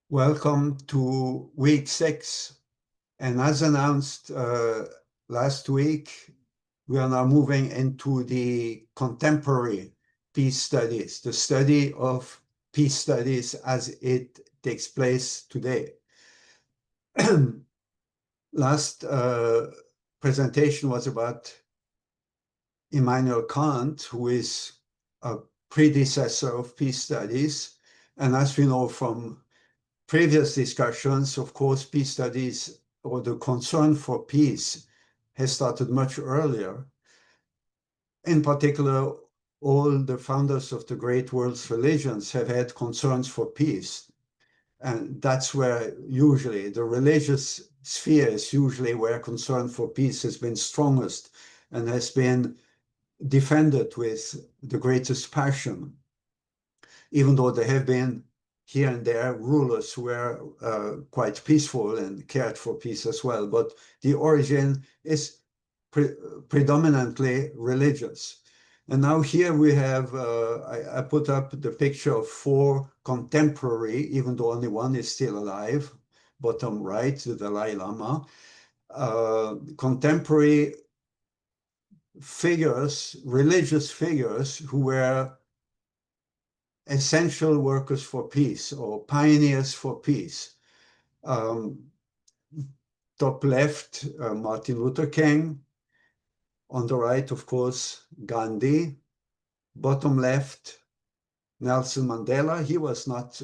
Welcome to week 6. And as announced last week, we are now moving into the contemporary peace studies, the study of peace studies as it takes place today. Last presentation was about Immanuel Kant, who is a predecessor of peace studies. And as we know from previous discussions, of course, peace studies or the concern for peace has started much earlier. In particular, all the founders of the great world's religions have had concerns for peace. And that's where usually the religious sphere is usually where concern for peace has been strongest and has been defended with the greatest passion, even though there have been here and there rulers who were quite peaceful and cared for peace as well. But the origin is predominantly religious. And now here we have, I put up the picture of 4 contemporary, even though only one is still alive, bottom right, the Dalai Lama, contemporary figures, religious figures who were essential workers for peace or pioneers for peace. Top left, Martin Luther King. On the right, of course, Gandhi. Bottom left, Nelson Mandela. He was not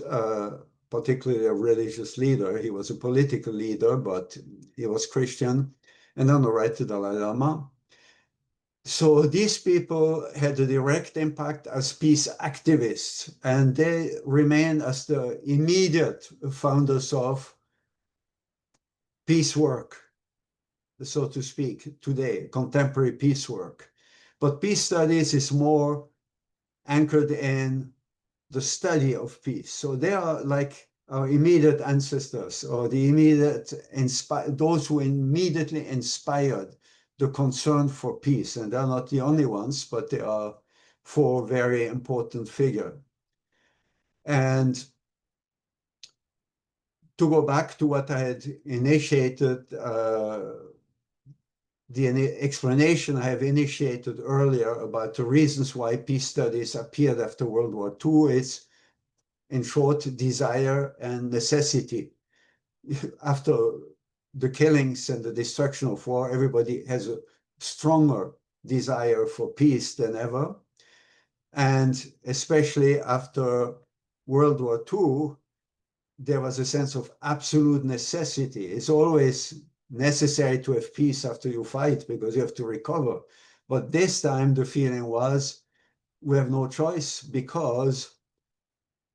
particularly a religious leader. He was a political leader, but he was Christian. And on the right, the Dalai Lama. So these people had a direct impact as peace activists, and they remain as the immediate founders of peace work, so to speak, today, contemporary peace work. But peace studies is more anchored in the study of peace. So they are like our immediate ancestors or the immediate those who immediately inspired the concern for peace. And they're not the only ones, but they are 4 very important figures. And to go back to what I had initiated, the explanation I have initiated earlier about the reasons why peace studies appeared after World War II is, in short, desire and necessity. After the killings and the destruction of war, everybody has a stronger desire for peace than ever. And especially after World War II, there was a sense of absolute necessity. It's always necessary to have peace after you fight because you have to recover. But this time the feeling was we have no choice because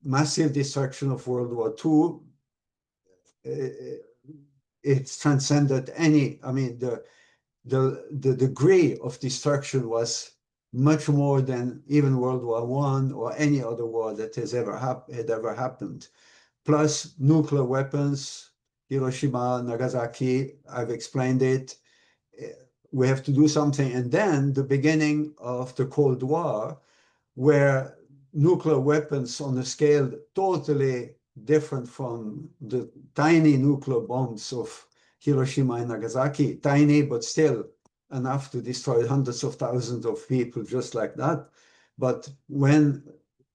massive destruction of World War II, it's transcended any, I mean, the degree of destruction was much more than even World War I or any other war that has ever happened. Plus nuclear weapons, Hiroshima, Nagasaki, I've explained it. We have to do something. And then the beginning of the Cold War, where nuclear weapons on a scale totally different from the tiny nuclear bombs of Hiroshima and Nagasaki, tiny, but still enough to destroy hundreds of thousands of people just like that. But when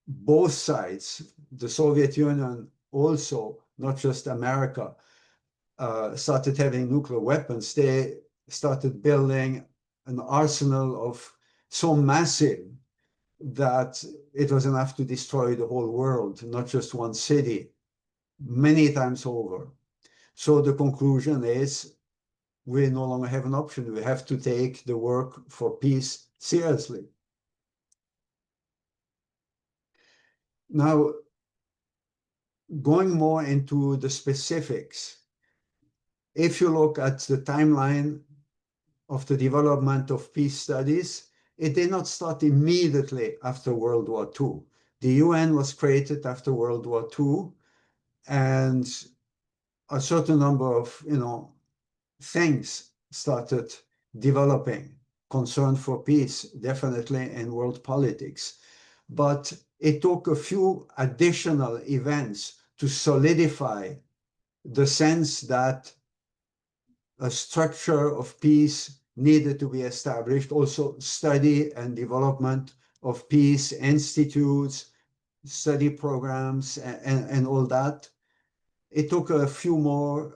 both sides, the Soviet Union also, not just America, started having nuclear weapons, they started building an arsenal of so massive that it was enough to destroy the whole world, not just one city, many times over. So the conclusion is we no longer have an option. We have to take the work for peace seriously. Now, going more into the specifics, if you look at the timeline of the development of peace studies, it did not start immediately after World War II. The UN was created after World War II, and a certain number of, things started developing. Concern for peace, definitely in world politics. But it took a few additional events to solidify the sense that a structure of peace needed to be established, also study and development of peace institutes, study programs, and all that. It took a few more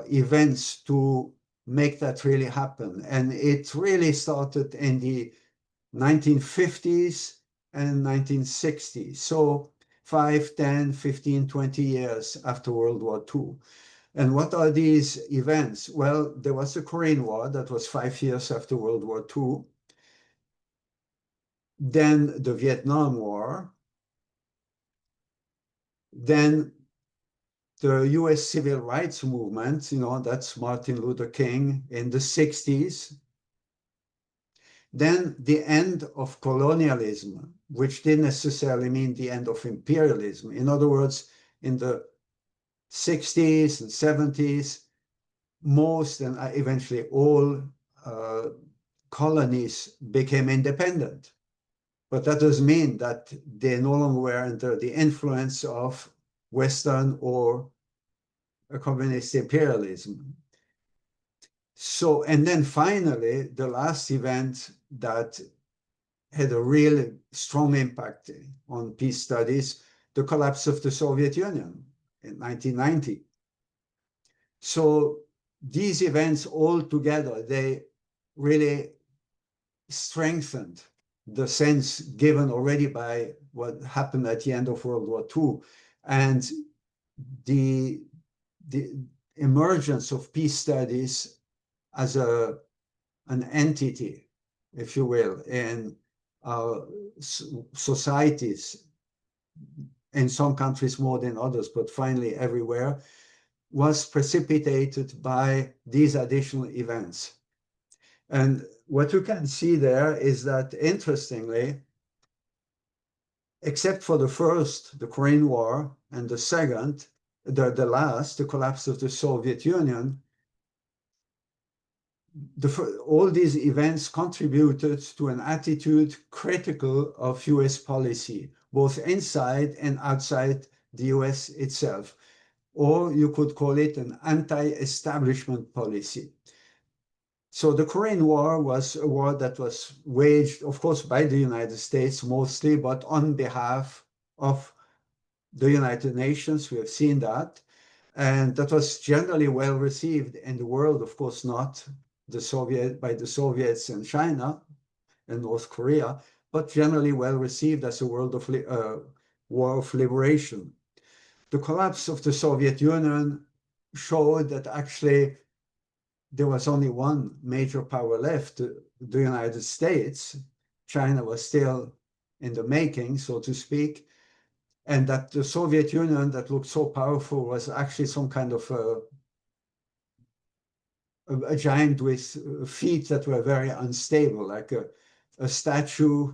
events to make that really happen. And it really started in the 1950s and 1960s. So 5, 10, 15, 20 years after World War II. And what are these events? Well, there was the Korean War, that was 5 years after World War II. Then the Vietnam War. Then the US civil rights movement, that's Martin Luther King in the 60s. Then the end of colonialism, which didn't necessarily mean the end of imperialism. In other words, in the 60s and 70s, most and eventually all colonies became independent. But that doesn't mean that they no longer were under the influence of Western or communist imperialism. So, and then finally, the last event that had a really strong impact on peace studies, the collapse of the Soviet Union in 1990. So these events all together, they really strengthened the sense given already by what happened at the end of World War II and the emergence of peace studies as an entity, if you will, in societies, in some countries more than others, but finally everywhere, was precipitated by these additional events. And what you can see there is that, interestingly, except for the first, the Korean War, and the second, the last, the collapse of the Soviet Union, all these events contributed to an attitude critical of US policy, both inside and outside the US itself. Or you could call it an anti-establishment policy. So the Korean War was a war that was waged, of course, by the United States mostly, but on behalf of the United Nations. We have seen that. And that was generally well received in the world, of course, not by the Soviets and China and North Korea, but generally well received as a war of liberation. The collapse of the Soviet Union showed that actually there was only one major power left, the United States. China was still in the making, so to speak, and that the Soviet Union that looked so powerful was actually some kind of a giant with feet that were very unstable, like a statue,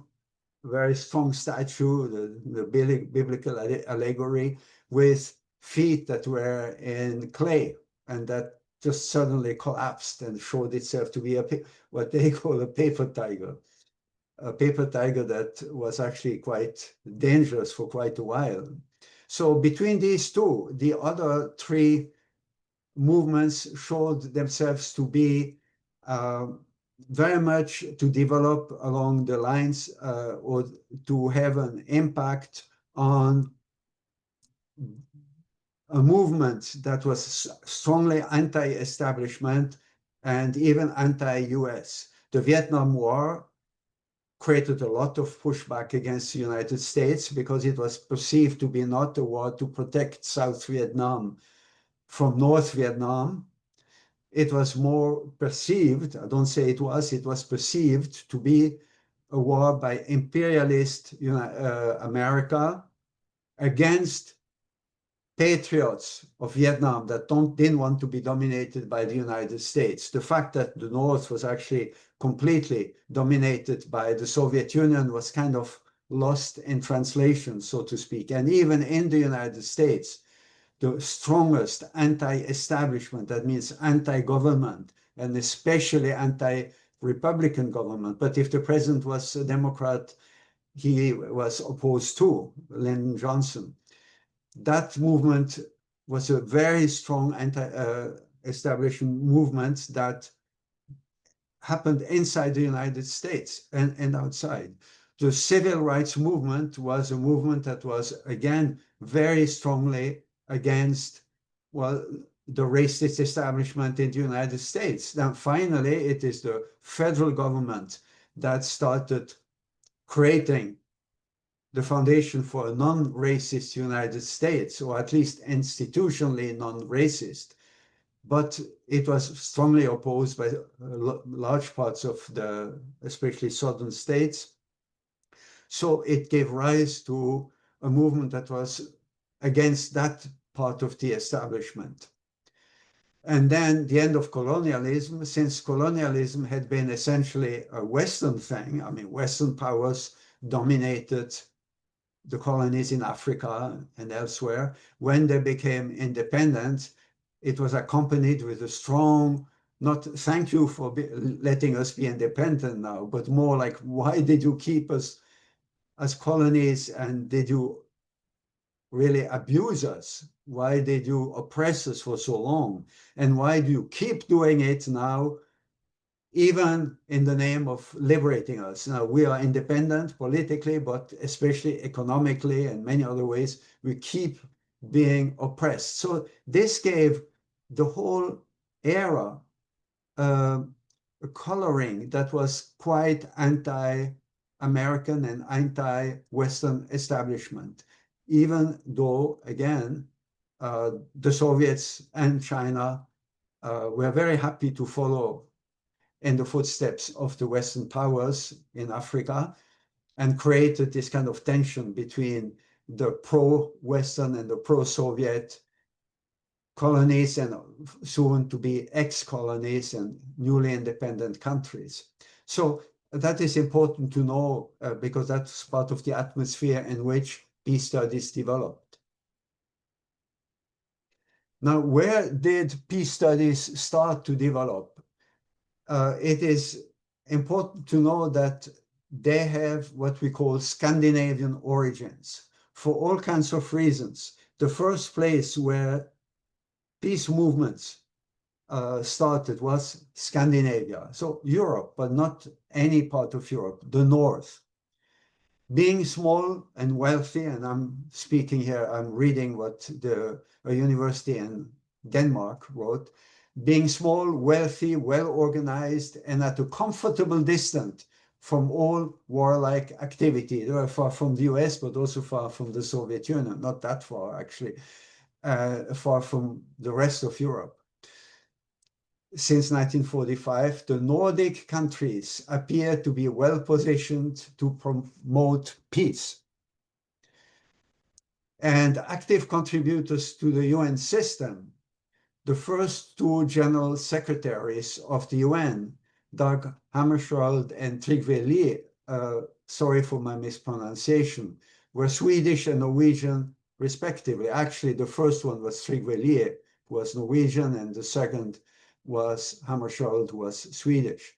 very strong statue, the biblical allegory, with feet that were in clay, and that just suddenly collapsed and showed itself to be what they call a paper tiger that was actually quite dangerous for quite a while. So between these two, the other three movements showed themselves to be very much to develop along the lines or to have an impact on a movement that was strongly anti-establishment and even anti-US. The Vietnam War created a lot of pushback against the United States because it was perceived to be not a war to protect South Vietnam from North Vietnam. It was more perceived, I don't say it was perceived to be a war by imperialist America against patriots of Vietnam that didn't want to be dominated by the United States. The fact that the North was actually completely dominated by the Soviet Union was kind of lost in translation, so to speak. And even in the United States, the strongest anti-establishment, that means anti-government, and especially anti-Republican government. But if the president was a Democrat, he was opposed to Lyndon Johnson. that movement was a very strong anti-establishment movement that happened inside the United States and outside. The civil rights movement was a movement that was, again, very strongly against, well, the racist establishment in the United States. Now, finally, it is the federal government that started creating the foundation for a non-racist United States, or at least institutionally non-racist. But it was strongly opposed by large parts of the, especially southern states. So it gave rise to a movement that was against that part of the establishment. And then the end of colonialism, since colonialism had been essentially a Western thing, I mean, Western powers dominated the colonies in Africa and elsewhere. When they became independent, it was accompanied with a strong, not thank you for letting us be independent now, but more like, why did you keep us as colonies and did you really abuse us? Why did you oppress us for so long? And why do you keep doing it now, even in the name of liberating us? Now, we are independent politically, but especially economically and many other ways, we keep being oppressed. So this gave the whole era a coloring that was quite anti-American and anti-Western establishment, even though, again, the Soviets and China were very happy to follow in the footsteps of the Western powers in Africa and created this kind of tension between the pro-Western and the pro-Soviet colonies and soon to be ex-colonies and newly independent countries. So that is important to know because that's part of the atmosphere in which peace studies developed. Now, where did peace studies start to develop? It is important to know that they have what we call Scandinavian origins for all kinds of reasons. The first place where peace movements started was Scandinavia, so Europe, but not any part of Europe, the North. Being small and wealthy, and I'm speaking here, I'm reading what a university in Denmark wrote, being small, wealthy, well-organized, and at a comfortable distance from all warlike activity. They were far from the US, but also far from the Soviet Union, not that far, actually, far from the rest of Europe. Since 1945, the Nordic countries appear to be well positioned to promote peace. And active contributors to the UN system, the first two general secretaries of the UN, Dag Hammarskjöld and Tryggve Lie, sorry for my mispronunciation, were Swedish and Norwegian respectively. Actually, the first one was Tryggve Lie, who was Norwegian, and the second was Hammarskjöld, who was Swedish.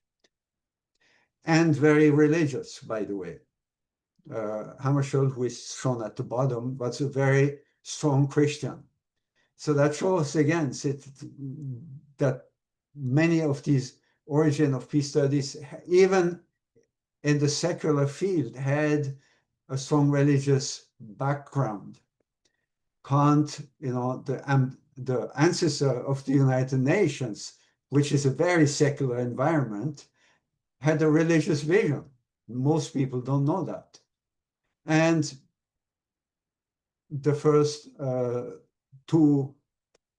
And very religious, by the way. Hammarskjöld, who is shown at the bottom, was a very strong Christian. So that shows again that many of these origin of peace studies, even in the secular field, had a strong religious background. Kant, the ancestor of the United Nations, which is a very secular environment, had a religious vision. Most people don't know that. And the first two,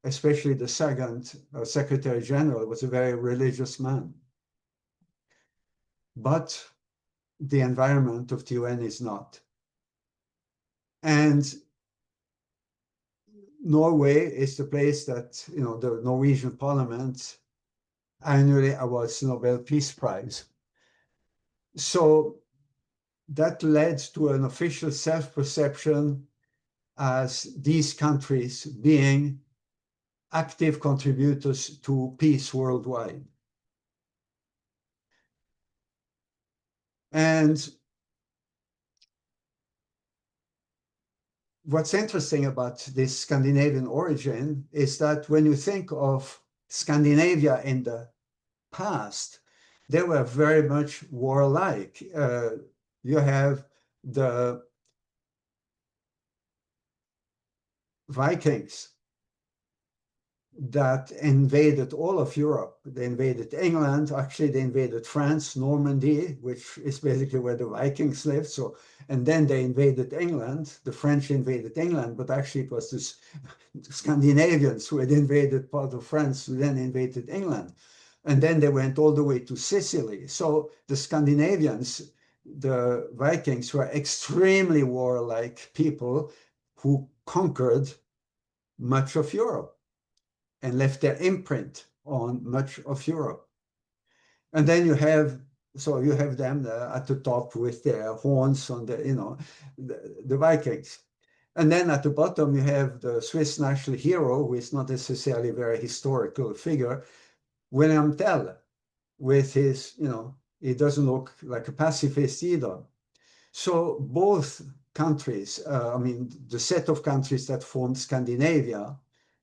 especially the second Secretary General, was a very religious man. But the environment of the UN is not. And Norway is the place that, the Norwegian Parliament annually awards the Nobel Peace Prize. So that led to an official self-perception as these countries being active contributors to peace worldwide. And what's interesting about this Scandinavian origin is that when you think of Scandinavia in the past, they were very much warlike. You have the Vikings that invaded all of Europe. They invaded England. Actually, they invaded France, Normandy, which is basically where the Vikings lived. So, and then they invaded England. The French invaded England, but actually it was the Scandinavians who had invaded part of France, who then invaded England. And then they went all the way to Sicily. So the Scandinavians, the Vikings, were extremely warlike people who conquered much of Europe and left their imprint on much of Europe. And then you have, so you have them at the top with their horns on the, the Vikings. And then at the bottom, you have the Swiss national hero, who is not necessarily a very historical figure, William Tell, with his, he doesn't look like a pacifist either. So both countries, I mean, the set of countries that formed Scandinavia,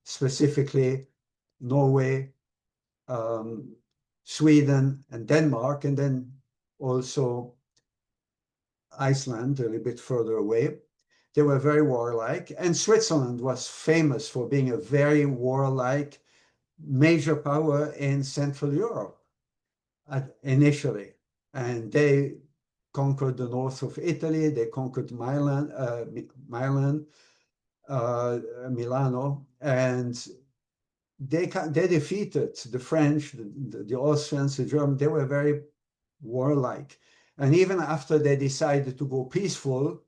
specifically Norway, Sweden, and Denmark, and then also Iceland, a little bit further away. They were very warlike, and Switzerland was famous for being a very warlike major power in Central Europe initially. And they conquered the north of Italy, they conquered Milano, and they defeated the French, the Austrians, the Germans. They were very warlike. And even after they decided to go peaceful,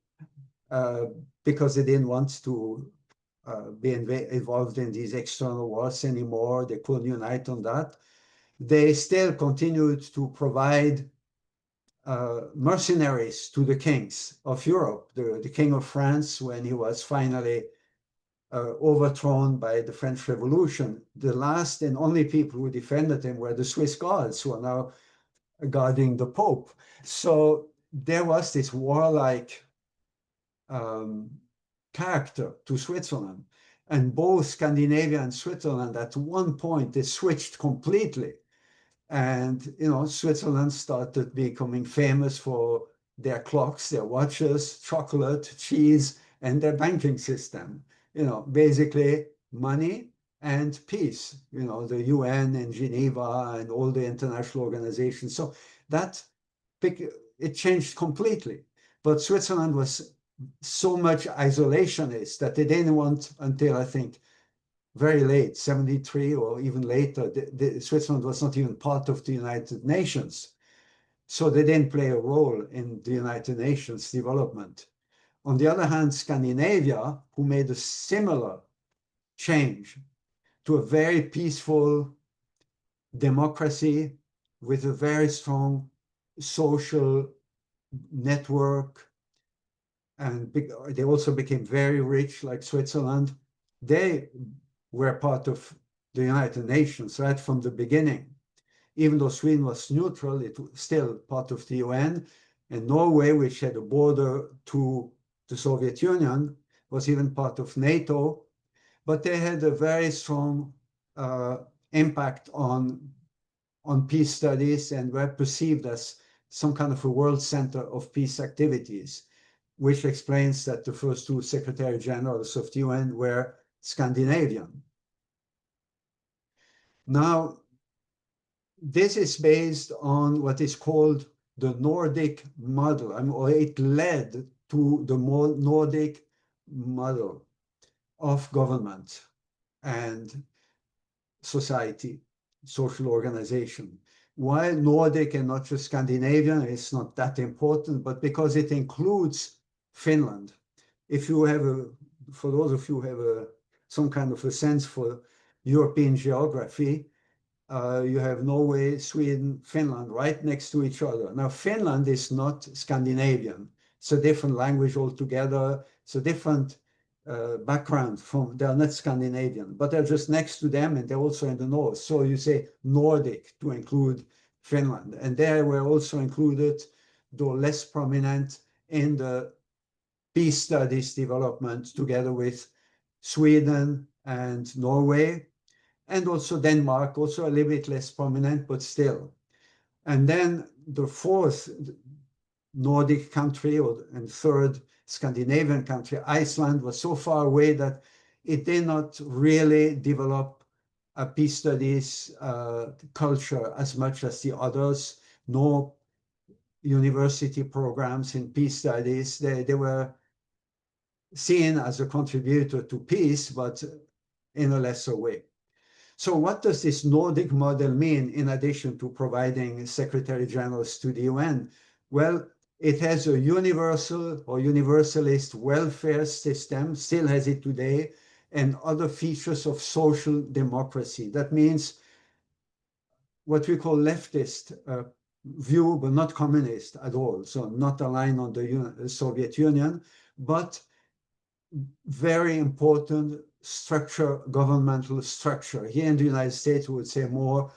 because they didn't want to be involved in these external wars anymore, they couldn't unite on that, they still continued to provide mercenaries to the kings of Europe. The King of France, when he was finally overthrown by the French Revolution, the last and only people who defended him were the Swiss Guards, who are now guarding the Pope. So there was this warlike character to Switzerland. And both Scandinavia and Switzerland, at one point, they switched completely. And, Switzerland started becoming famous for their clocks, their watches, chocolate, cheese, and their banking system. Basically money and peace, the UN and Geneva and all the international organizations. So it changed completely. But Switzerland was so much isolationist that they didn't want, until I think very late, 73 or even later, Switzerland was not even part of the United Nations. So they didn't play a role in the United Nations development. On the other hand, Scandinavia, who made a similar change to a very peaceful democracy with a very strong social network, and they also became very rich like Switzerland. They were part of the United Nations right from the beginning. Even though Sweden was neutral, it was still part of the UN. And Norway, which had a border to the Soviet Union, was even part of NATO. But they had a very strong impact on peace studies and were perceived as some kind of a world center of peace activities, which explains that the first two Secretary Generals of the UN were Scandinavian. Now, this is based on what is called the Nordic model, or it led to the more Nordic model of government and society, social organization. Why Nordic and not just Scandinavian is not that important, but because it includes Finland. If you have for those of you who have some kind of a sense for European geography, you have Norway, Sweden, Finland right next to each other. Now, Finland is not Scandinavian. It's a different language altogether. It's a different background they're not Scandinavian, but they're just next to them and they're also in the north. So you say Nordic to include Finland. And there were also included, though less prominent, in the peace studies development together with Sweden and Norway, and also Denmark, also a little bit less prominent, but still. And then the fourth Nordic country and third Scandinavian country, Iceland, was so far away that it did not really develop a peace studies culture as much as the others. No university programs in peace studies. They were seen as a contributor to peace, but in a lesser way. So what does this Nordic model mean in addition to providing secretary generals to the UN? Well, it has a universal or universalist welfare system, still has it today, and other features of social democracy. That means what we call leftist view, but not communist at all. So not aligned on the Soviet Union, but very important structure, governmental structure. Here in the United States, we would say more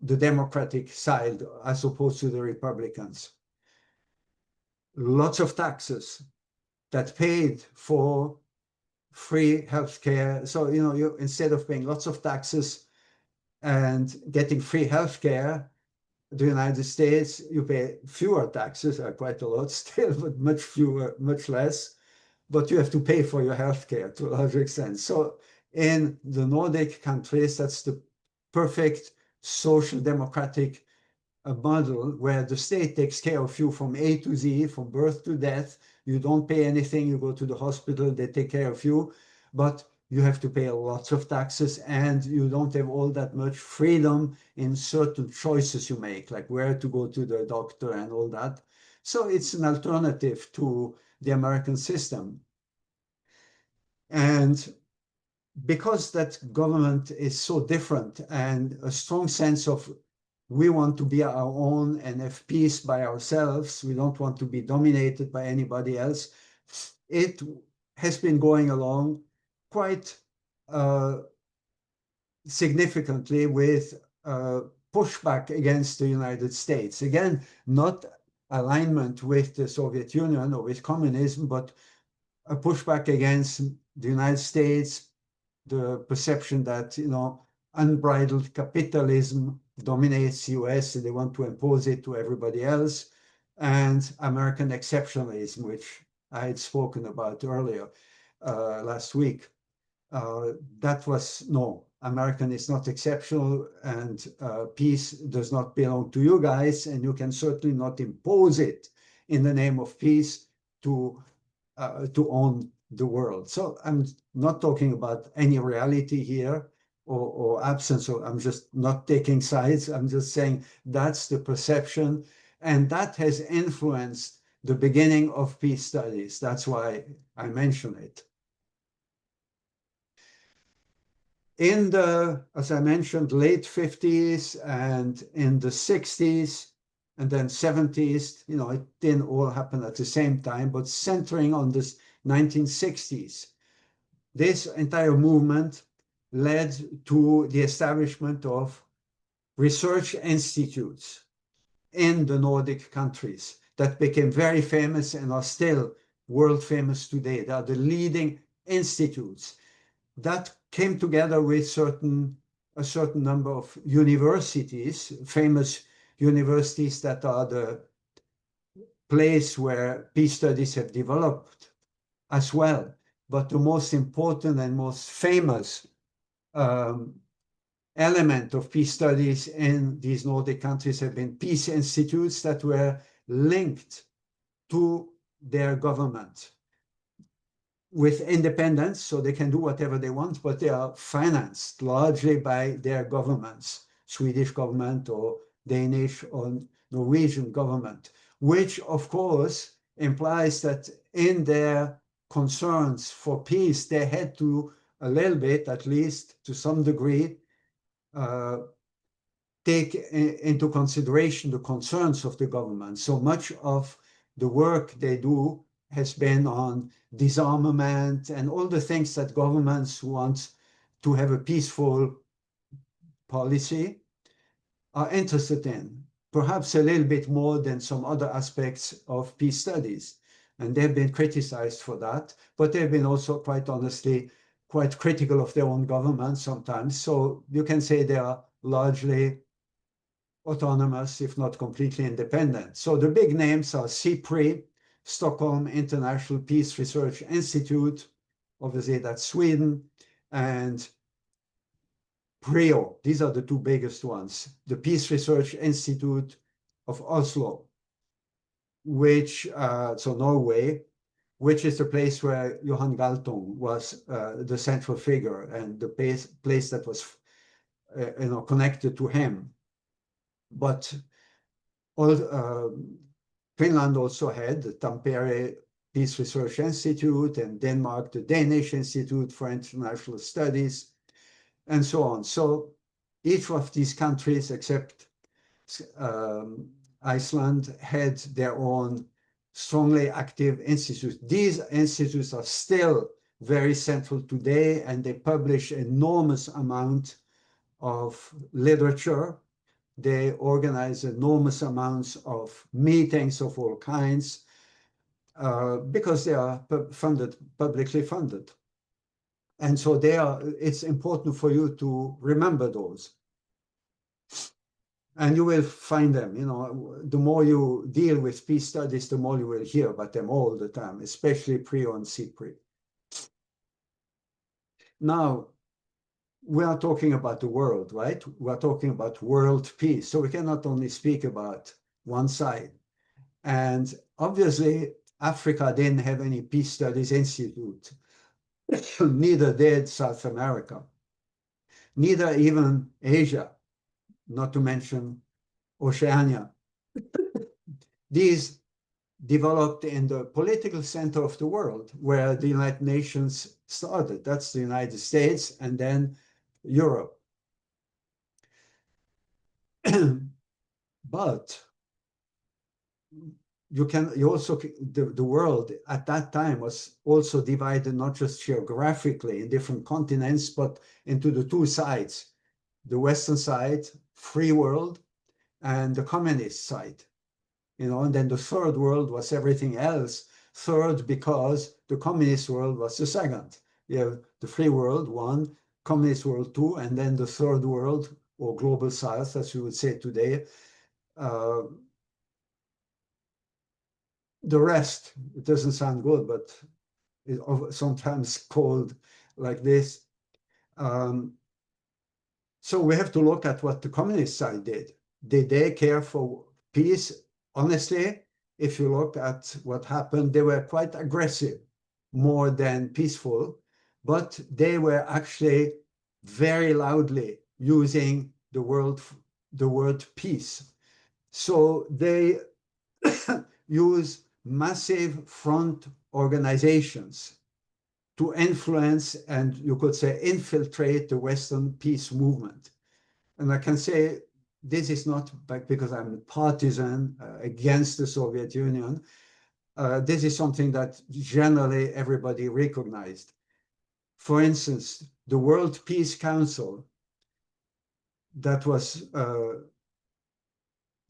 the Democratic side as opposed to the Republicans. Lots of taxes that paid for free healthcare. So, you instead of paying lots of taxes and getting free healthcare, the United States, you pay fewer taxes, quite a lot still, but much fewer, much less. But you have to pay for your healthcare to a large extent. So in the Nordic countries, that's the perfect social democratic model where the state takes care of you from A to Z, from birth to death. You don't pay anything. You go to the hospital, they take care of you, but you have to pay lots of taxes and you don't have all that much freedom in certain choices you make, like where to go to the doctor and all that. So it's an alternative to the American system. And because that government is so different and a strong sense of we want to be our own and have peace by ourselves, we don't want to be dominated by anybody else, it has been going along quite significantly with pushback against the United States. Again, not alignment with the Soviet Union or with communism, but a pushback against the United States, the perception that, unbridled capitalism dominates the US and they want to impose it to everybody else, and American exceptionalism, which I had spoken about earlier last week. That was, no, American is not exceptional, and peace does not belong to you guys, and you can certainly not impose it in the name of peace to own the world. So I'm not talking about any reality here or absence, or I'm just not taking sides. I'm just saying that's the perception, and that has influenced the beginning of peace studies. That's why I mention it. In the, as I mentioned, late 50s and in the 60s and then 70s, it didn't all happen at the same time, but centering on this 1960s, this entire movement led to the establishment of research institutes in the Nordic countries that became very famous and are still world famous today. They are the leading institutes that came together with a certain number of universities, famous universities that are the place where peace studies have developed as well. But the most important and most famous element of peace studies in these Nordic countries have been peace institutes that were linked to their government with independence, so they can do whatever they want, but they are financed largely by their governments, Swedish government or Danish or Norwegian government, which of course implies that in their concerns for peace, they had to, a little bit, at least to some degree, take into consideration the concerns of the government. So much of the work they do has been on disarmament and all the things that governments want to have a peaceful policy are interested in, perhaps a little bit more than some other aspects of peace studies. And they've been criticized for that, but they've been also, quite honestly, quite critical of their own government sometimes. So you can say they are largely autonomous, if not completely independent. So the big names are SIPRI, Stockholm International Peace Research Institute, obviously that's Sweden, and PRIO. These are the two biggest ones. The Peace Research Institute of Oslo, which, so Norway, which is the place where Johan Galtung was the central figure and the place that was connected to him. But Finland also had the Tampere Peace Research Institute, and Denmark, the Danish Institute for International Studies, and so on. So each of these countries, except Iceland, had their own strongly active institutes. These institutes are still very central today, and they publish enormous amount of literature. They organize enormous amounts of meetings of all kinds because they are publicly funded. And so it's important for you to remember those. And you will find them, the more you deal with peace studies, the more you will hear about them all the time, especially PRIO and CPRI. Now, we are talking about the world, right? We are talking about world peace. So we cannot only speak about one side. And obviously, Africa didn't have any peace studies institute. Neither did South America. Neither even Asia, not to mention Oceania. These developed in the political center of the world, where the United Nations started. That's the United States and then Europe. But the world at that time was also divided not just geographically in different continents, but into the two sides, the Western side, free world, and the communist side. And then the third world was everything else. Third, because the communist world was the second. You have the free world, one, communist world, two, and then the third world, or global south, as we would say today, the rest. It doesn't sound good, but it's sometimes called like this. So we have to look at what the communist side did. Did they care for peace? Honestly, if you look at what happened, they were quite aggressive, more than peaceful, but they were actually very loudly using the word peace. So they use massive front organizations to influence and, you could say, infiltrate the Western peace movement. And I can say this is not because I'm partisan against the Soviet Union. This is something that generally everybody recognized. For instance, the World Peace Council that was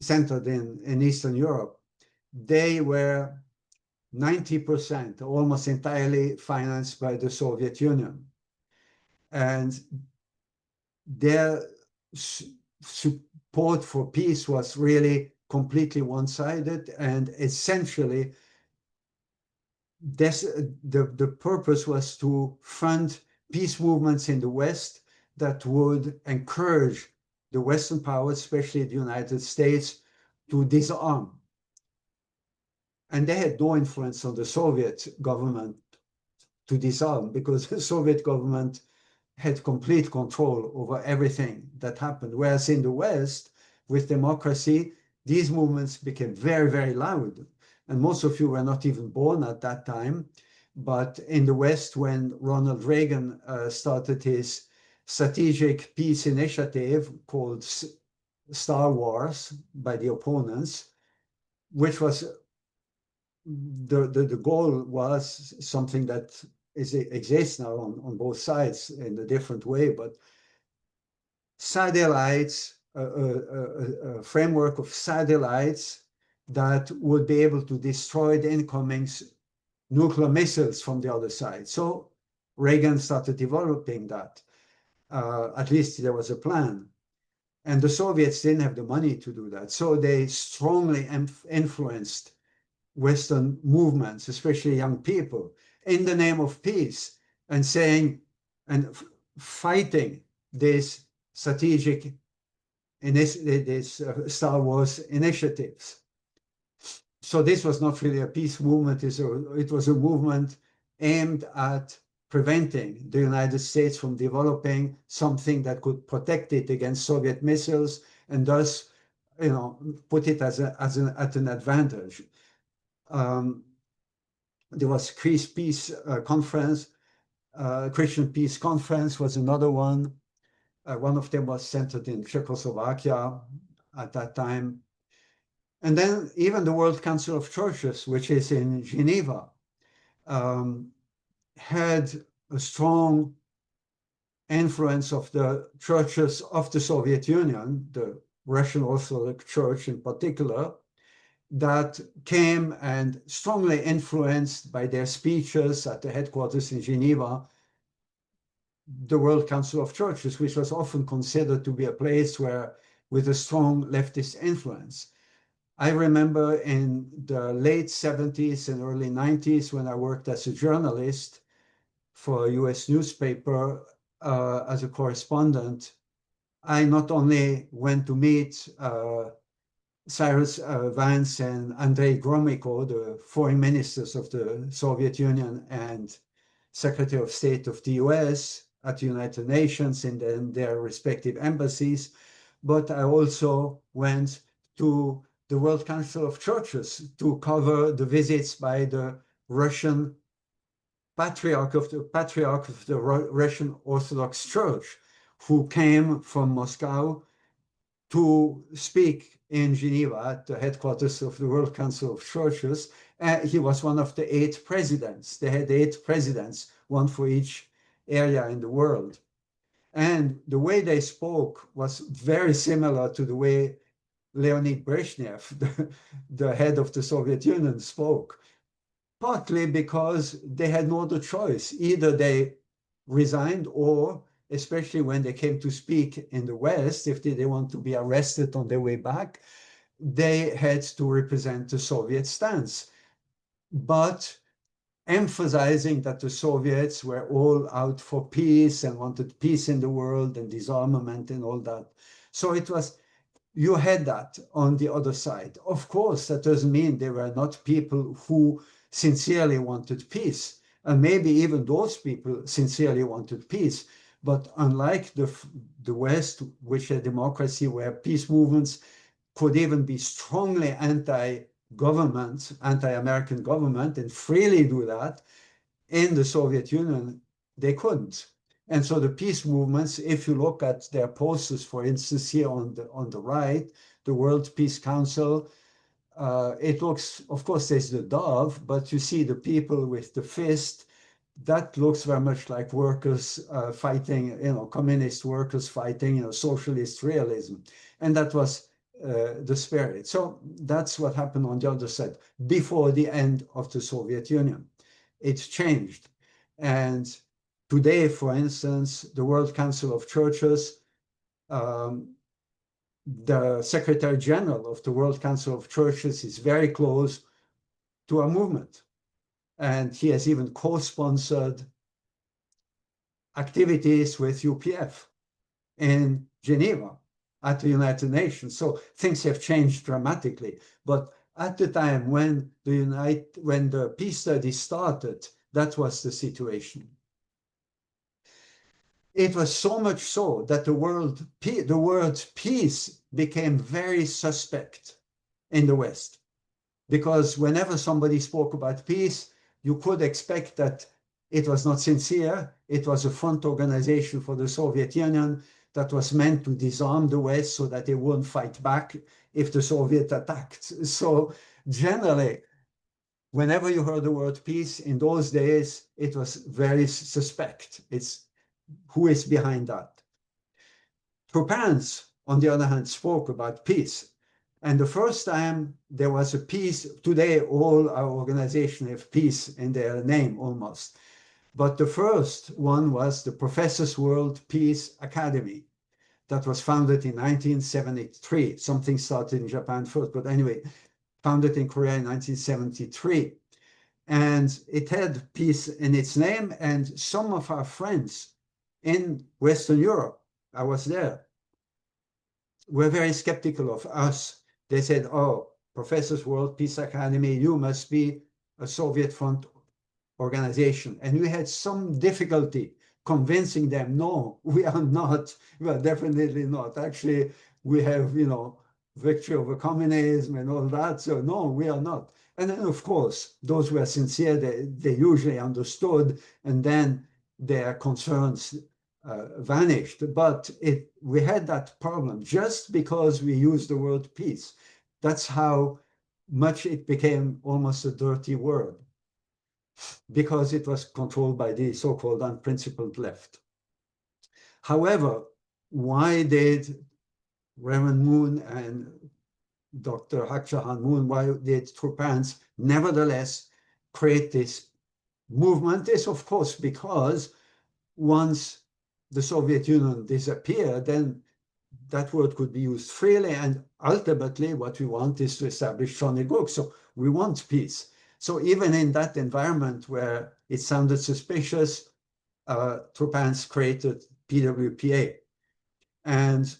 centered in Eastern Europe, they were 90%, almost entirely financed by the Soviet Union. And their support for peace was really completely one-sided, and essentially the purpose was to fund peace movements in the West that would encourage the Western powers, especially the United States, to disarm. And they had no influence on the Soviet government to disarm, because the Soviet government had complete control over everything that happened. Whereas in the West, with democracy, these movements became very, very loud. And most of you were not even born at that time. But in the West, when Ronald Reagan started his strategic peace initiative called Star Wars by the opponents, which was the goal was something that exists now on both sides in a different way, but satellites, a framework of satellites that would be able to destroy the incoming nuclear missiles from the other side. So Reagan started developing that. At least there was a plan. And the Soviets didn't have the money to do that. So they strongly influenced Western movements, especially young people, in the name of peace and saying and fighting these strategic, these Star Wars initiatives. So this was not really a peace movement, it was a movement aimed at preventing the United States from developing something that could protect it against Soviet missiles and thus, put it at an advantage. There was Peace Conference, Christian Peace Conference was another one. One of them was centered in Czechoslovakia at that time. And then even the World Council of Churches, which is in Geneva, had a strong influence of the churches of the Soviet Union, the Russian Orthodox Church in particular, that came and strongly influenced by their speeches at the headquarters in Geneva, the World Council of Churches, which was often considered to be a place where with a strong leftist influence. I remember in the late 70s and early 90s when I worked as a journalist for a US newspaper as a correspondent, I not only went to meet Cyrus Vance and Andrei Gromyko, the foreign ministers of the Soviet Union and Secretary of State of the US at the United Nations in their respective embassies, but I also went to the World Council of Churches to cover the visits by the Russian patriarch of the Russian Orthodox Church, who came from Moscow to speak in Geneva at the headquarters of the World Council of Churches. He was one of the 8 presidents. They had 8 presidents, one for each area in the world. And the way they spoke was very similar to the way Leonid Brezhnev, the head of the Soviet Union, spoke, partly because they had no other choice. Either they resigned or, especially when they came to speak in the West, if they didn't want to be arrested on their way back, they had to represent the Soviet stance. But emphasizing that the Soviets were all out for peace and wanted peace in the world and disarmament and all that. So it was, you had that on the other side. Of course, that doesn't mean there were not people who sincerely wanted peace. And maybe even those people sincerely wanted peace. But unlike the West, which a democracy where peace movements could even be strongly anti-government, anti-American government, and freely do that, in the Soviet Union, they couldn't. And so the peace movements, if you look at their posters, for instance, here on the right, the World Peace Council, it looks, of course, there's the dove, but you see the people with the fist. That looks very much like workers fighting, communist workers fighting, socialist realism. And that was the spirit. So that's what happened on the other side before the end of the Soviet Union. It's changed. And today, for instance, the World Council of Churches, the Secretary General of the World Council of Churches is very close to our movement. And he has even co-sponsored activities with UPF in Geneva at the United Nations. So things have changed dramatically. But at the time when the peace study started, that was the situation. It was so much so that the word peace became very suspect in the West. Because whenever somebody spoke about peace, you could expect that it was not sincere. It was a front organization for the Soviet Union that was meant to disarm the West so that they wouldn't fight back if the Soviet attacked. So generally, whenever you heard the word peace in those days, it was very suspect. It's who is behind that. Troupins, on the other hand, spoke about peace. And the first time there was a peace, today all our organizations have peace in their name almost. But the first one was the Professors World Peace Academy that was founded in 1973. Something started in Japan first, but anyway, founded in Korea in 1973. And it had peace in its name. And some of our friends in Western Europe, I was there, were very skeptical of us. They said, oh, Professors World Peace Academy, you must be a Soviet front organization. And we had some difficulty convincing them, no, we are not. We are definitely not. Actually, we have, victory over communism and all that. So no, we are not. And then, of course, those who are sincere, they usually understood, and then their concerns vanished. But we had that problem just because we used the word peace. That's how much it became almost a dirty word, because it was controlled by the so-called unprincipled left. However, why did Reverend Moon and Dr. Hakchahan Moon, why did Trupans nevertheless create this movement? Is of course because once the Soviet Union disappeared, then that word could be used freely, and ultimately what we want is to establish Shoniguk. So we want peace. So even in that environment where it sounded suspicious, Trupans created PWPA. And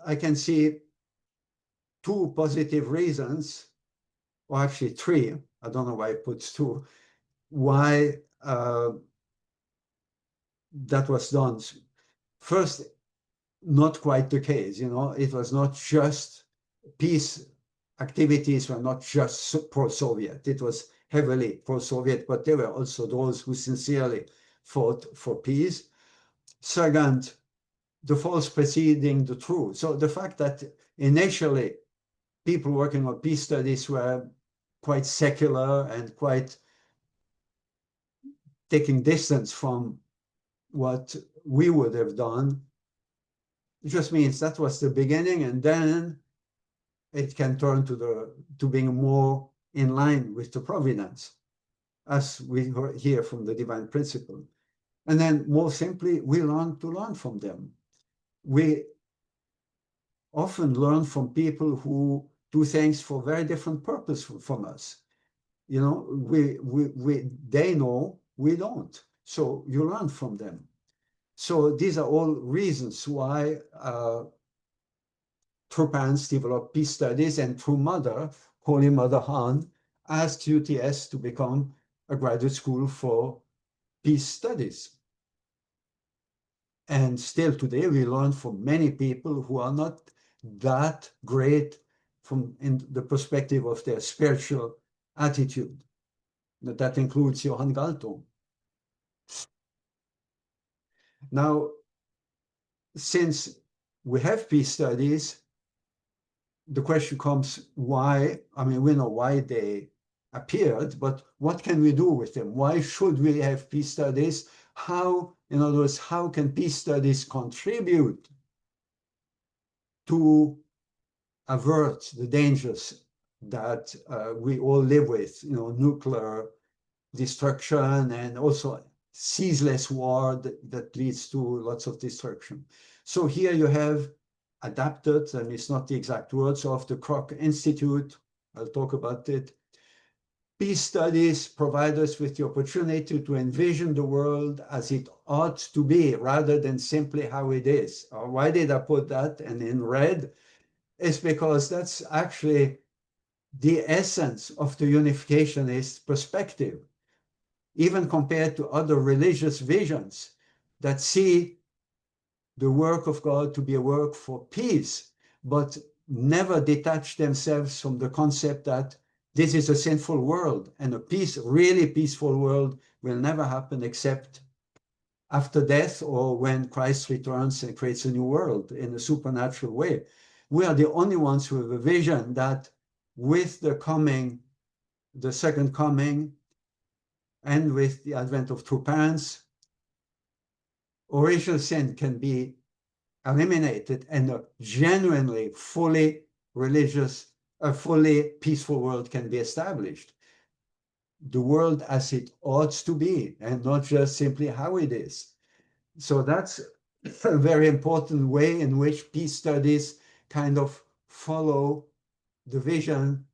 I can see two positive reasons, or actually three, I don't know why it puts two, why that was done. First, not quite the case, it was not just peace activities were not just pro-Soviet. It was heavily pro-Soviet, but there were also those who sincerely fought for peace. Second, the false preceding the truth. So the fact that initially people working on peace studies were quite secular and quite taking distance from what we would have done, it just means that was the beginning, and then it can turn to being more in line with the providence, as we hear from the divine principle. And then more simply, we learn to learn from them. We often learn from people who do things for very different purpose from us. They know, we don't. So you learn from them. So these are all reasons why Trupans developed peace studies, and through Mother, Holy Mother Han, asked UTS to become a graduate school for peace studies. And still today, we learn from many people who are not that great in the perspective of their spiritual attitude. That includes Johann Galtung. Now, since we have peace studies, the question comes why. I mean, we know why they appeared, but what can we do with them? Why should we have peace studies? How, in other words, how can peace studies contribute to avert the dangers that we all live with, nuclear destruction and also ceaseless war that leads to lots of destruction. So here you have adapted, and it's not the exact words of the Kroc Institute, I'll talk about it. Peace studies provide us with the opportunity to envision the world as it ought to be, rather than simply how it is. Why did I put that? And in red, is because that's actually the essence of the unificationist perspective, even compared to other religious visions that see the work of God to be a work for peace, but never detach themselves from the concept that this is a sinful world, and a really peaceful world will never happen except after death or when Christ returns and creates a new world in a supernatural way. We are the only ones who have a vision that with the second coming, and with the advent of Trupans, original sin can be eliminated, and a genuinely, fully a fully peaceful world can be established. The world as it ought to be, and not just simply how it is. So that's a very important way in which peace studies kind of follow the vision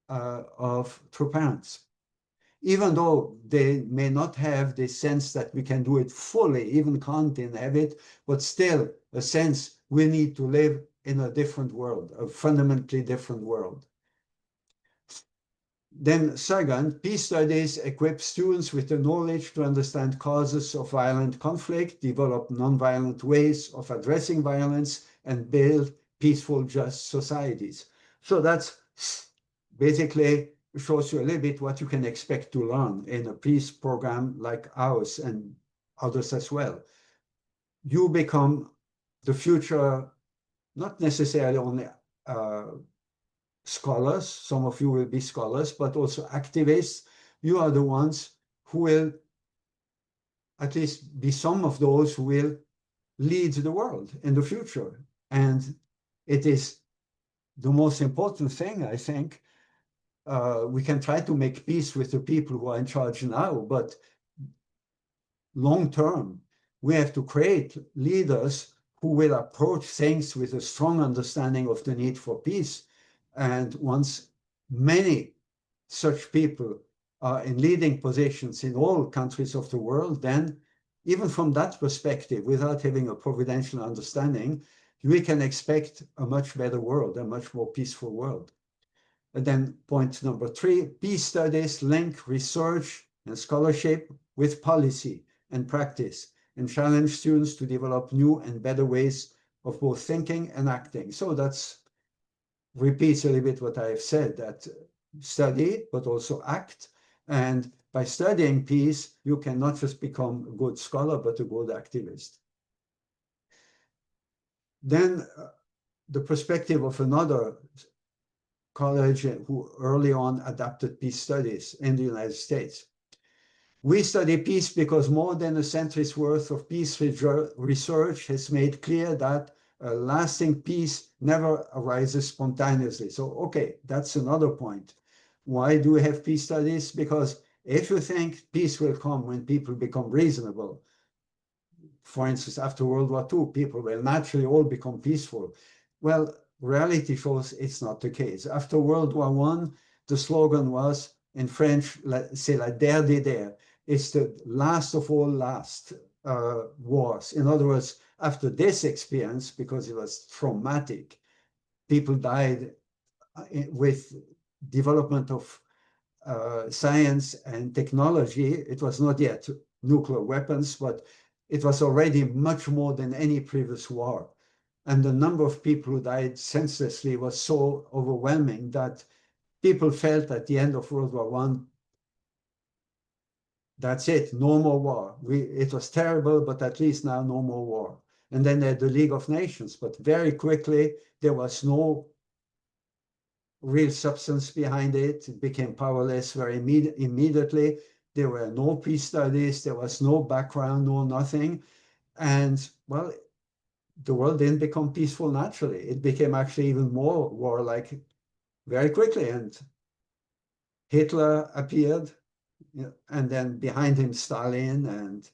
of true parents. Even though they may not have the sense that we can do it fully, even Kant didn't have it, but still a sense we need to live in a different world, a fundamentally different world. Then second, peace studies equip students with the knowledge to understand causes of violent conflict, develop nonviolent ways of addressing violence, and build peaceful, just societies. So that's basically shows you a little bit what you can expect to learn in a peace program like ours and others as well. You become the future, not necessarily only scholars, some of you will be scholars, but also activists. You are the ones who will at least be some of those who will lead the world in the future. And it is the most important thing, I think. We can try to make peace with the people who are in charge now, but long term, we have to create leaders who will approach things with a strong understanding of the need for peace. And once many such people are in leading positions in all countries of the world, then even from that perspective, without having a providential understanding, we can expect a much better world, a much more peaceful world. And then point number 3, peace studies link research and scholarship with policy and practice and challenge students to develop new and better ways of both thinking and acting. So that's repeats a little bit what I have said, that study, but also act. And by studying peace, you can not just become a good scholar, but a good activist. Then the perspective of another college who early on adapted peace studies in the United States. We study peace because more than a century's worth of peace research has made clear that a lasting peace never arises spontaneously. So, okay, that's another point. Why do we have peace studies? Because if you think peace will come when people become reasonable, for instance, after World War II, people will naturally all become peaceful. Well, reality shows it's not the case. After World War I, the slogan was, in French, c'est la dernière. It's the last of all last wars. In other words, after this experience, because it was traumatic, people died with development of science and technology. It was not yet nuclear weapons, but it was already much more than any previous war. And the number of people who died senselessly was so overwhelming that people felt at the end of World War I, that's it, no more war. It was terrible, but at least now no more war. And then they had the League of Nations, but very quickly there was no real substance behind it. It became powerless very immediately. There were no peace studies, there was no background, no nothing. And well, the world didn't become peaceful naturally. It became actually even more warlike very quickly. And Hitler appeared, and then behind him Stalin and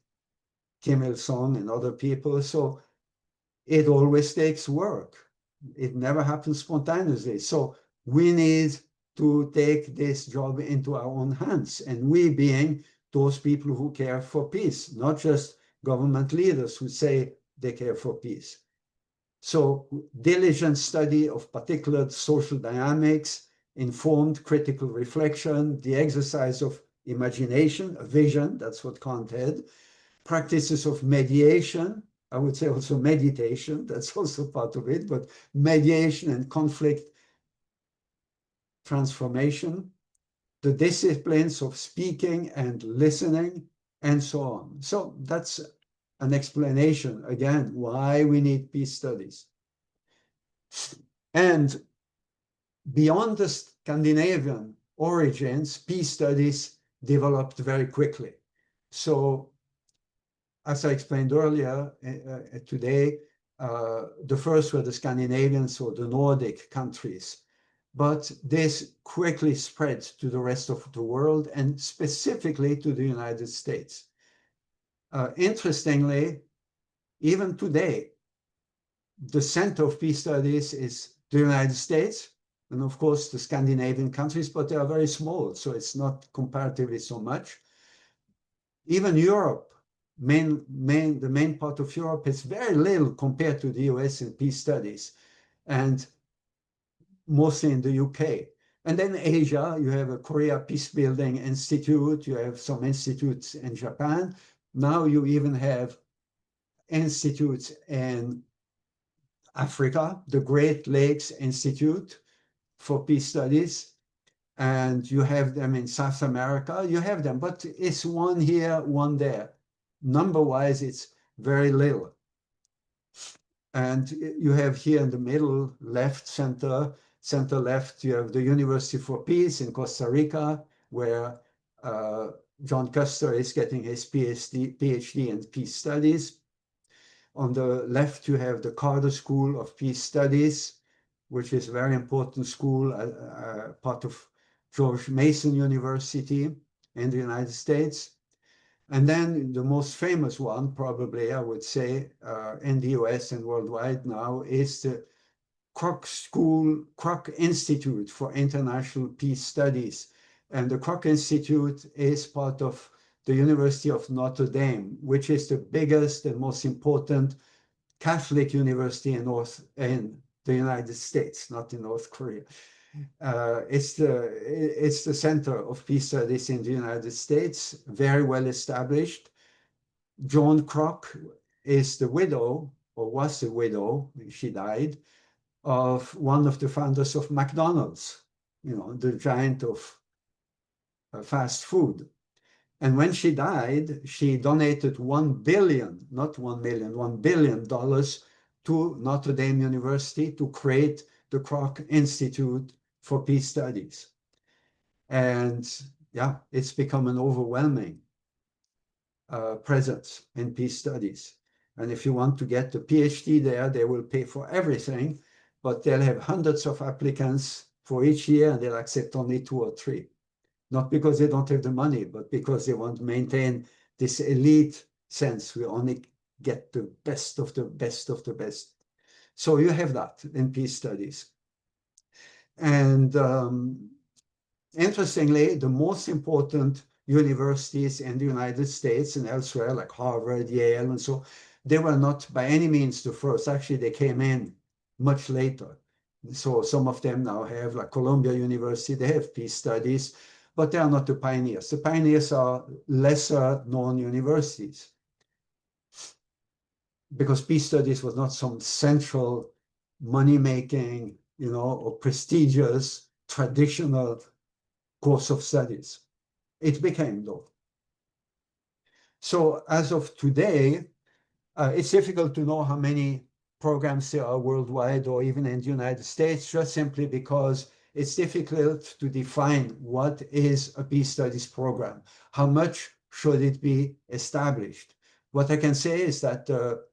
Kim Il-sung and other people. So it always takes work. It never happens spontaneously. So we need to take this job into our own hands, and we being those people who care for peace, not just government leaders who say they care for peace. So diligent study of particular social dynamics, informed critical reflection, the exercise of imagination, a vision, that's what Kant had, practices of mediation, I would say also meditation, that's also part of it, but mediation and conflict transformation, the disciplines of speaking and listening, and so on. So that's an explanation, again, why we need peace studies. And beyond the Scandinavian origins, peace studies developed very quickly. So as I explained earlier today, The first were the Scandinavians or the Nordic countries. But this quickly spread to the rest of the world and specifically to the United States. Interestingly, even today, the center of peace studies is the United States and, of course, the Scandinavian countries, but they are very small, so it's not comparatively so much. Even Europe, the main part of Europe is very little compared to the US in peace studies, and mostly in the UK. And then Asia, you have a Korea Peacebuilding Institute, you have some institutes in Japan. Now you even have institutes in Africa, the Great Lakes Institute for Peace Studies, and you have them in South America. You have them, but it's one here, one there. Number-wise, it's very little. And you have here in the middle, left, center left, you have the University for Peace in Costa Rica, where John Custer is getting his PhD in peace studies. On the left, you have the Carter School of Peace Studies, which is a very important school, part of George Mason University in the United States. And then the most famous one, probably, I would say, in the US and worldwide now, is the Kroc Institute for International Peace Studies. And the Kroc Institute is part of the University of Notre Dame, which is the biggest and most important Catholic university in the United States, not in North Korea. It's the center of peace studies in the United States, very well established. Joan Kroc is the widow, or was the widow, she died, of one of the founders of McDonald's, the giant of fast food. And when she died, she donated $1 billion, not 1 million, $1 billion to Notre Dame University to create the Kroc Institute for Peace Studies. And yeah, it's become an overwhelming presence in peace studies. And if you want to get the PhD there, they will pay for everything, but they'll have hundreds of applicants for each year, and they'll accept only 2 or 3. Not because they don't have the money, but because they want to maintain this elite sense. We only get the best of the best of the best. So you have that in peace studies. And interestingly, the most important universities in the United States and elsewhere, like Harvard, Yale, and so, they were not by any means the first. Actually, they came in much later. So some of them now have, like Columbia University, they have peace studies, but they are not the pioneers. The pioneers are lesser known universities, because peace studies was not some central money-making, or prestigious traditional course of studies. It became, though. So as of today, it's difficult to know how many programs there are worldwide or even in the United States, just simply because it's difficult to define what is a peace studies program. How much should it be established? What I can say is that the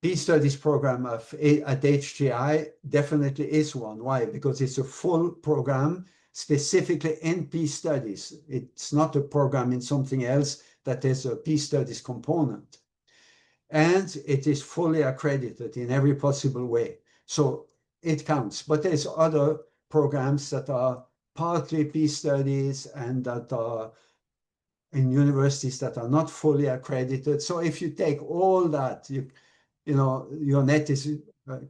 peace studies program at HGI definitely is one. Why? Because it's a full program specifically in peace studies. It's not a program in something else that has a peace studies component. And it is fully accredited in every possible way. So it counts. But there's other programs that are partly peace studies and that are in universities that are not fully accredited. So if you take all that, your net is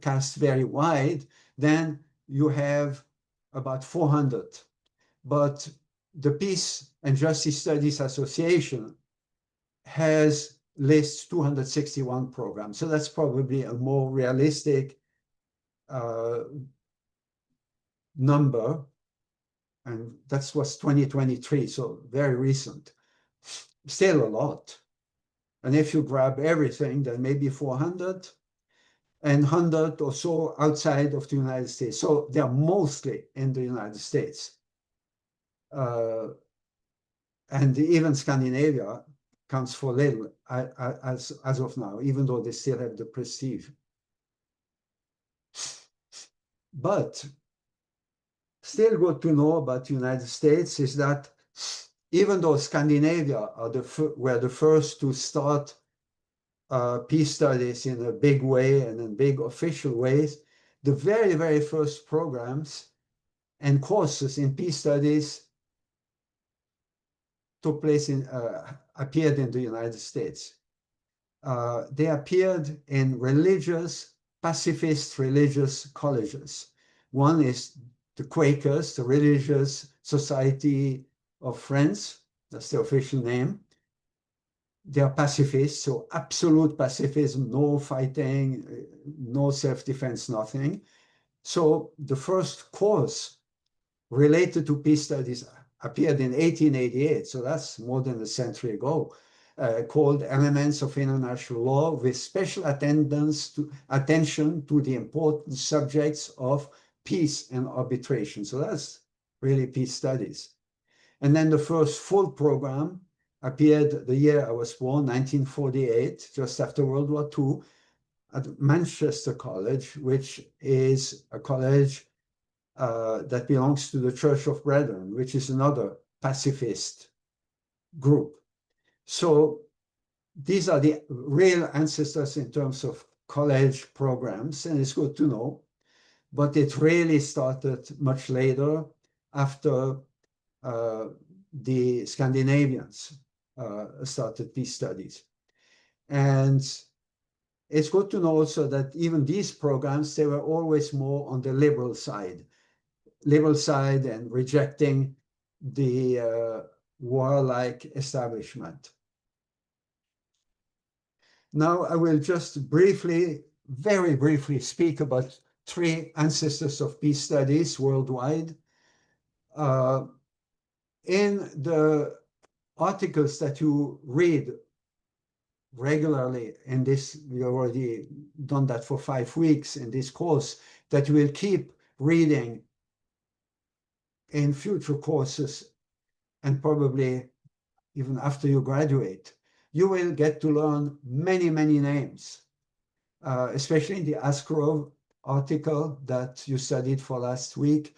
cast very wide, then you have about 400. But the Peace and Justice Studies Association lists 261 programs. So that's probably a more realistic number. And that was 2023, so very recent. Still a lot. And if you grab everything, then maybe 400 and 100 or so outside of the United States. So they're mostly in the United States. And even Scandinavia counts for little as of now, even though they still have the prestige. But still good to know about the United States is that even though Scandinavia were the first to start peace studies in a big way and in big official ways, the very, very first programs and courses in peace studies appeared in the United States. They appeared in pacifist religious colleges. One is the Quakers, the Religious Society of Friends, that's the official name. They are pacifists, so absolute pacifism, no fighting, no self-defense, nothing. So the first course related to peace studies appeared in 1888, so that's more than a century ago, called Elements of International Law, with special attention to the important subjects of peace and arbitration. So that's really peace studies. And then the first full program appeared the year I was born, 1948, just after World War II, at Manchester College, which is a college that belongs to the Church of Brethren, which is another pacifist group. So these are the real ancestors in terms of college programs, and it's good to know. But it really started much later, after the Scandinavians started peace studies. And it's good to know also that even these programs, they were always more on the liberal side and rejecting the warlike establishment. Now I will just briefly, very briefly, speak about three ancestors of peace studies worldwide. In the articles that you read regularly in this, we already done that for 5 weeks in this course, that you will keep reading in future courses and probably even after you graduate, you will get to learn many, many names, especially in the Askarov article that you studied for last week.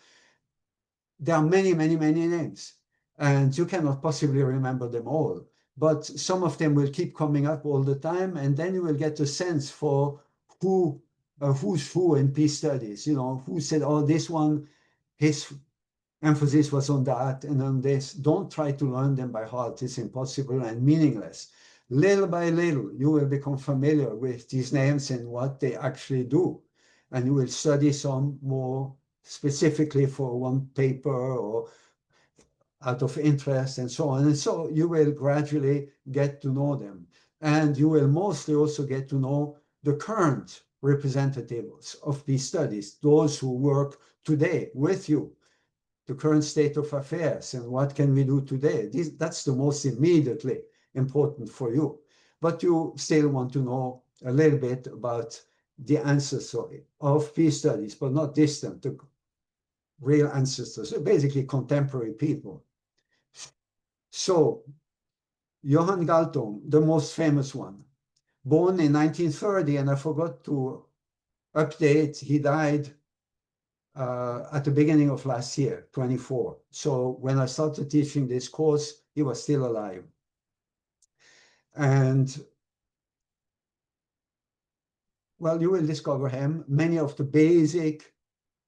There are many, many, many names, and you cannot possibly remember them all, but some of them will keep coming up all the time, and then you will get a sense for who's who in peace studies, who said, oh, this one, his emphasis was on that and on this. Don't try to learn them by heart. It's impossible and meaningless. Little by little, you will become familiar with these names and what they actually do. And you will study some more specifically for one paper or out of interest and so on. And so you will gradually get to know them. And you will mostly also get to know the current representatives of these studies, those who work today with you, the current state of affairs and what can we do today. That's the most immediately important for you. But you still want to know a little bit about the ancestry of peace studies, but not distant, the real ancestors, so basically contemporary people. So Johann Galtung, the most famous one, born in 1930, and I forgot to update, he died at the beginning of last year, 24. So when I started teaching this course, he was still alive. And well, you will discover him. Many of the basic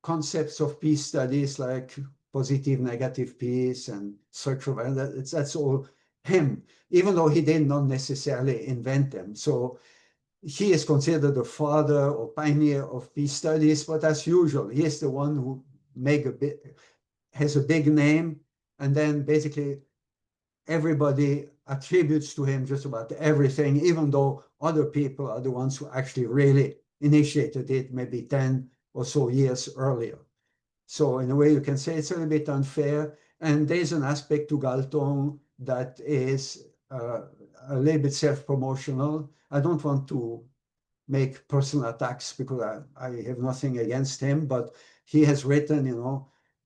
concepts of peace studies, like positive, negative peace and structural, that's all him, even though he did not necessarily invent them. So he is considered the father or pioneer of peace studies, but as usual, he is the one who has a big name, and then basically everybody attributes to him just about everything, even though other people are the ones who actually really initiated it maybe 10 or so years earlier. So in a way, you can say it's a little bit unfair. And there's an aspect to Galtung that is a little bit self-promotional. I don't want to make personal attacks because I have nothing against him, but he has written,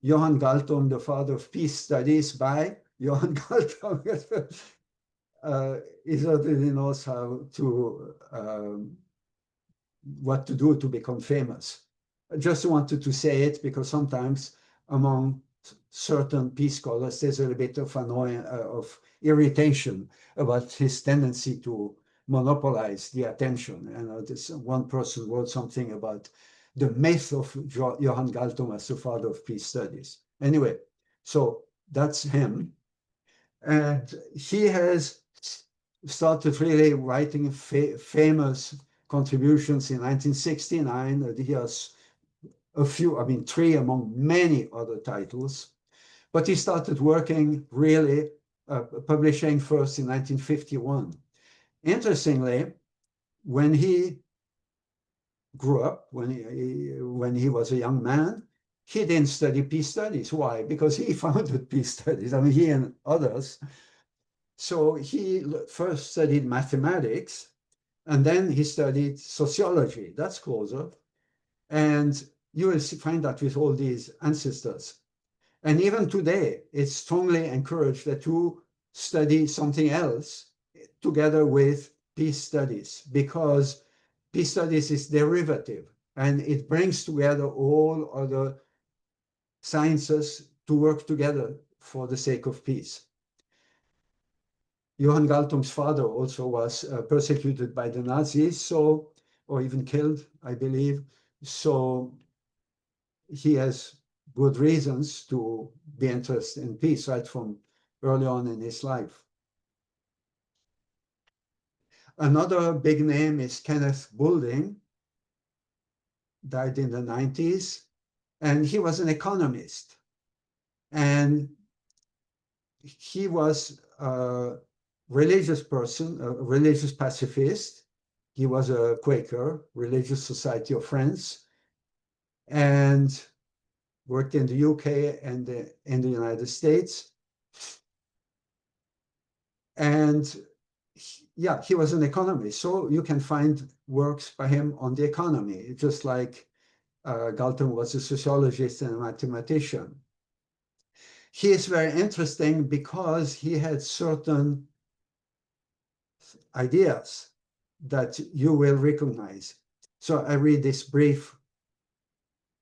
Johann Galtung, the father of peace studies, by Johann Galtung. he certainly knows how to what to do to become famous. I just wanted to say it because sometimes among certain peace scholars, there's a little bit of of irritation about his tendency to monopolize the attention. And this one person wrote something about the myth of Johann Galtung as the father of peace studies. Anyway, so that's him. And he has started really writing famous contributions in 1969. He has a few, I mean, three among many other titles. But he started working really, publishing first in 1951. Interestingly, when he grew up, when he was a young man, he didn't study peace studies. Why? Because he founded peace studies. I mean, he and others. So he first studied mathematics, and then he studied sociology. That's closer. And you will find that with all these ancestors. And even today, it's strongly encouraged that you study something else together with peace studies, because peace studies is derivative and it brings together all other sciences to work together for the sake of peace. Johann Galtung's father also was persecuted by the Nazis, so, or even killed, I believe. So he has good reasons to be interested in peace right from early on in his life. Another big name is Kenneth Boulding, died in the 90s, and he was an economist. And he was a religious person, a religious pacifist. He was a Quaker, Religious Society of Friends, and worked in the UK and in the United States. And yeah, he was an economist. So you can find works by him on the economy, just like Galton was a sociologist and a mathematician. He is very interesting because he had certain ideas that you will recognize. So I read this brief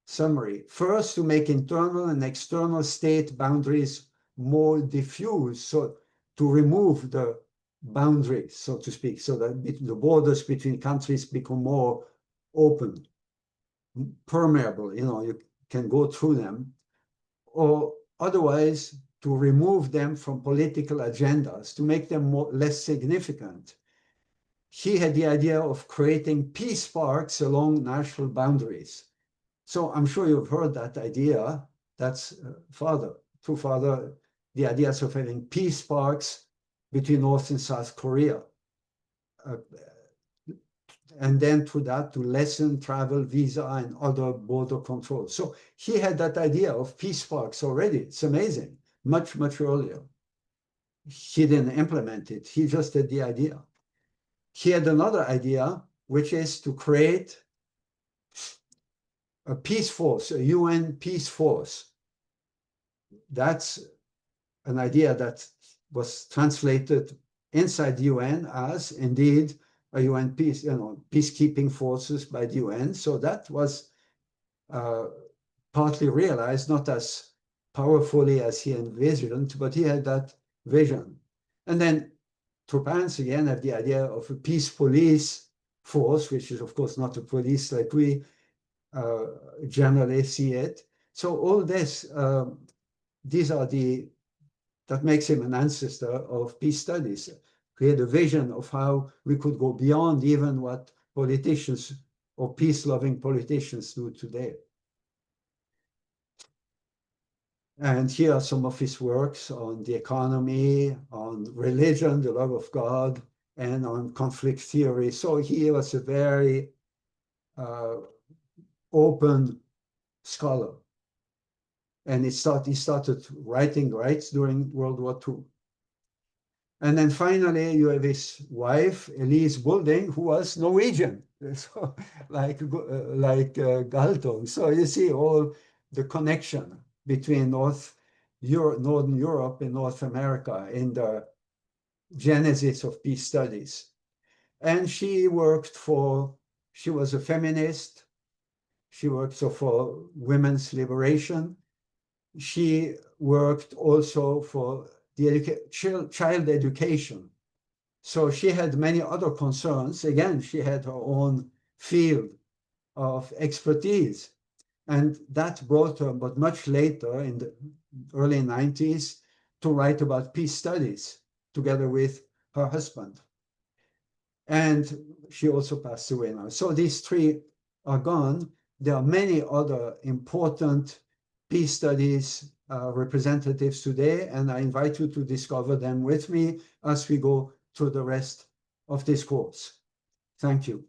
summary. First, to make internal and external state boundaries more diffuse, so to remove the boundaries, so to speak, so that the borders between countries become more open, permeable, you can go through them, or otherwise to remove them from political agendas, to make them less significant. He had the idea of creating peace parks along national boundaries. So I'm sure you've heard that idea. That's through father, the ideas of having peace parks between North and South Korea. And then through that to lessen travel, visa, and other border controls. So he had that idea of peace parks already. It's amazing, much, much earlier. He didn't implement it. He just had the idea. He had another idea, which is to create a peace force, a UN peace force. That's an idea that was translated inside the UN as indeed a UN peacekeeping forces by the UN. So that was partly realized, not as powerfully as he envisioned, but he had that vision. And then Tropans again have the idea of a peace police force, which is of course not a police like we generally see it. So all this, these are that makes him an ancestor of peace studies. He had a vision of how we could go beyond even what politicians or peace-loving politicians do today. And here are some of his works on the economy, on religion, the love of God, and on conflict theory. So he was a very open scholar. And he started writing during World War II. And then finally, you have his wife, Elise Boulding, who was Norwegian, so, like Galtung. So you see all the connection between Northern Europe and North America in the genesis of peace studies. And she was a feminist. She worked so for women's liberation. She worked also for the child education. So she had many other concerns. Again, she had her own field of expertise. And that brought her, but much later in the early 90s, to write about peace studies together with her husband. And she also passed away now. So these three are gone. There are many other important peace studies representatives today, and I invite you to discover them with me as we go through the rest of this course. Thank you.